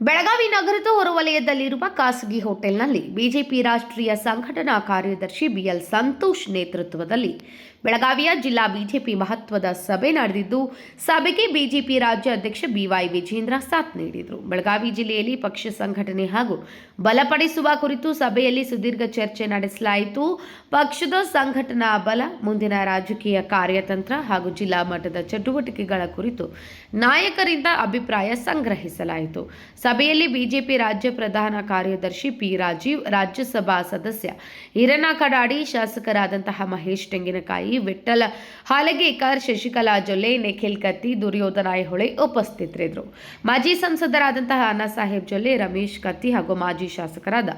ಬೆಳಗಾವಿ ನಗರದ ಹೊರವಲಯದಲ್ಲಿರುವ ಖಾಸಗಿ ಹೋಟೆಲ್ನಲ್ಲಿ ಬಿಜೆಪಿ ರಾಷ್ಟ್ರೀಯ ಸಂಘಟನಾ ಕಾರ್ಯದರ್ಶಿ ಬಿಎಲ್ ಸಂತೋಷ್ ನೇತೃತ್ವದಲ್ಲಿ ಬೆಳಗಾವಿಯ ಜಿಲ್ಲಾ ಬಿಜೆಪಿ ಮಹತ್ವದ ಸಭೆ ನಡೆದಿದ್ದು, ಸಭೆಗೆ ಬಿಜೆಪಿ ರಾಜ್ಯ ಅಧ್ಯಕ್ಷ ಬಿವೈ ವಿಜೇಂದ್ರ ಸಾಥ್ ನೀಡಿದರು. ಬೆಳಗಾವಿ ಜಿಲ್ಲೆಯಲ್ಲಿ ಪಕ್ಷ ಸಂಘಟನೆ ಹಾಗೂ ಬಲಪಡಿಸುವ ಕುರಿತು ಸಭೆಯಲ್ಲಿ ಸುದೀರ್ಘ ಚರ್ಚೆ ನಡೆಸಲಾಯಿತು. ಪಕ್ಷದ ಸಂಘಟನಾ ಬಲ, ಮುಂದಿನ ರಾಜಕೀಯ ಕಾರ್ಯತಂತ್ರ ಹಾಗೂ ಜಿಲ್ಲಾ ಮಟ್ಟದ ಚಟುವಟಿಕೆಗಳ ಕುರಿತು ನಾಯಕರಿಂದ ಅಭಿಪ್ರಾಯ ಸಂಗ್ರಹಿಸಲಾಯಿತು. ಸಭೆಯಲ್ಲಿ ಬಿಜೆಪಿ ರಾಜ್ಯ ಪ್ರಧಾನ ಕಾರ್ಯದರ್ಶಿ ಪಿ ರಾಜೀವ್, ರಾಜ್ಯಸಭಾ ಸದಸ್ಯ ಈರಣ್ಣ ಕಡಾಡಿ, ಶಾಸಕರಾದಂತಹ ಮಹೇಶ್ ತೆಂಗಿನಕಾಯಿ, ವಿಠ್ಠಲ ಹಾಲಗೇಕರ್, ಶಶಿಕಲಾ ಜೊಲ್ಲೆ, ನಿಖಿಲ್ ಕತ್ತಿ, ದುರ್ಯೋಧನ ಐಹೊಳೆ ಉಪಸ್ಥಿತರಿದ್ದರು. ಮಾಜಿ ಸಂಸದರಾದಂತಹ ಅಣ್ಣಾ ಸಾಹೇಬ್ ಜೊಲ್ಲೆ, ರಮೇಶ್ ಕತ್ತಿ ಹಾಗೂ ಮಾಜಿ ಶಾಸಕರಾದ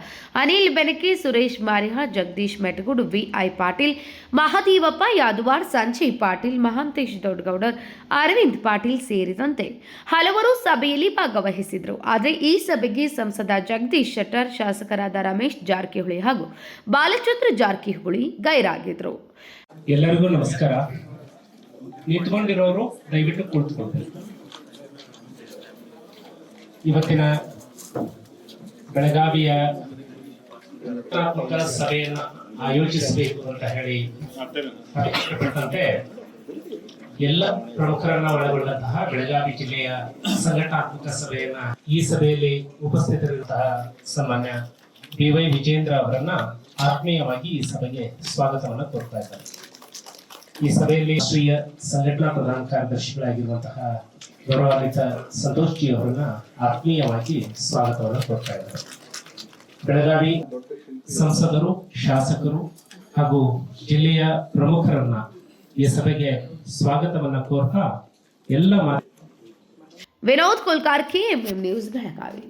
ಅನಿಲ್ ಬೆನಕೆ, ಸುರೇಶ್ ಮಾರಿಹಾ, ಜಗದೀಶ್ ಮೆಟಗುಡ್, ವಿಐ ಪಾಟೀಲ್, ಮಹದೇವಪ್ಪ ಯಾದವಾಡ್, ಸಂಜಯ್ ಪಾಟೀಲ್, ಮಹಾಂತೇಶ್ ದೊಡ್ಡಗೌಡರ್, ಅರವಿಂದ್ ಪಾಟೀಲ್ ಸೇರಿದಂತೆ ಹಲವರು ಸಭೆಯಲ್ಲಿ ಭಾಗವಹಿಸಿದರು. ಆದರೆ ಈ ಸಭೆಗೆ ಸಂಸದ ಜಗದೀಶ್ ಶೆಟ್ಟರ್, ಶಾಸಕರಾದ ರಮೇಶ್ ಜಾರಕಿಹೊಳಿ ಹಾಗೂ ಬಾಲಚಂದ್ರ ಜಾರಕಿಹೊಳಿ ಗೈರಾಗಿದ್ದರು. ಎಲ್ಲರಿಗೂ ನಮಸ್ಕಾರ. ನಿಂತ್ಕೊಂಡಿರೋರು ದಯವಿಟ್ಟು ಕುಳಿತುಕೊಳ್ಳಿ. ಇವತ್ತಿನ ಬೆಳಗಾವಿಯ ಸಭೆಯನ್ನು ಆಯೋಜಿಸಬೇಕು ಅಂತ ಹೇಳಿ ಅಭಿಪ್ರಾಯಪಟ್ಟಂತೆ ಎಲ್ಲ ಪ್ರಮುಖರನ್ನ ಒಳಗೊಂಡಂತಹ ಬೆಳಗಾವಿ ಜಿಲ್ಲೆಯ ಸಂಘಟನಾತ್ಮಕ ಸಭೆಯನ್ನ ಈ ಸಭೆಯಲ್ಲಿ ಉಪಸ್ಥಿತರಿರುವಂತಹ ಸನ್ಮಾನ್ಯ ಬಿವೈ ವಿಜೇಂದ್ರ ಅವರನ್ನ ಆತ್ಮೀಯವಾಗಿ ಈ ಸಭೆಗೆ ಸ್ವಾಗತವನ್ನು ಕೋರ್ತಾ ಇದ್ದಾರೆ. ಈ ಸಭೆಯಲ್ಲಿ ರಾಷ್ಟ್ರೀಯ ಸಂಘಟನಾ ಪ್ರಧಾನ ಕಾರ್ಯದರ್ಶಿಗಳಾಗಿರುವಂತಹ ಗೌರವಾನ್ವಿತ ಸಂತೋಷ್ ಜಿ ಅವರನ್ನ ಆತ್ಮೀಯವಾಗಿ ಸ್ವಾಗತವನ್ನು ಕೋರ್ತಾ ಇದ್ದಾರೆ. ಬೆಳಗಾವಿ ಸಂಸದರು, ಶಾಸಕರು ಹಾಗೂ ಜಿಲ್ಲೆಯ ಪ್ರಮುಖರನ್ನ ಈ ಸಭೆಗೆ ಸ್ವಾಗತವನ್ನ ಕೋರ್ತಾ ಎಲ್ಲ ವಿನೋದ್ ಕುಲಕರ್ಣಿ, ಎಂಎಂ ನ್ಯೂಸ್, ಬೆಳಗಾವಿ.